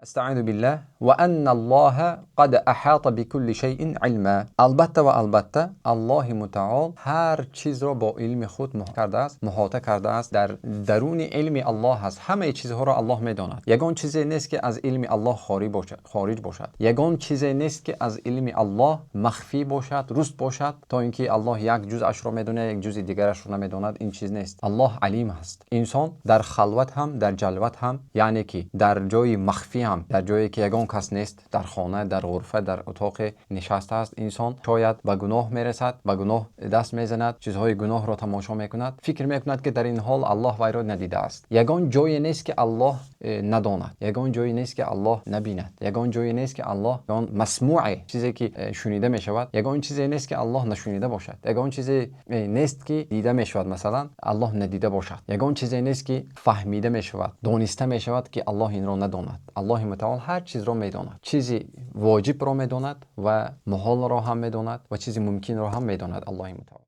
استعیذ بالله و ان الله قد احاط بكل شیء علما. البته و البته الله متعال هر چیز را با علم خود محاطه کرده است. در درون علم الله است. همه چیزها را الله میداند. یگان چیزی نیست که از علم الله خارج باشد. یگان چیزی نیست که از علم الله مخفی باشد، رست باشد، تا اینکه الله یک جزءش را میدونه یک جزء دیگرش را نمیداند. این چیز نیست. الله علیم است. انسان در خلوت هم در جلوت هم، یعنی که در جای مخفی هم، در جایی که یگان کس نیست، در خانه، در غرفه، در اتاق نشسته است، انسان شاید به گناه میرسد، به گناه دست میزند، چیزهای گناه را تماشا میکند، فکر میکند که در این حال الله وی را ندیده است. یگان جایی نیست که الله نداند، یگان جایی نیست که الله نبیند، یگان جایی نیست که الله مسموع، چیزی که شنیده میشود، یگان چیزی نیست که الله نشنیده باشد، یگان چیزی نیست که دیده میشود مثلا الله ندیده باشد، یگان چیزی نیست که فهمیده میشود، دانسته میشود که الله این را نداند. الله متعال هر چیز را میداند. چیزی واجب را میداند و محال را هم میداند و چیزی ممکن را هم میداند. الله متعال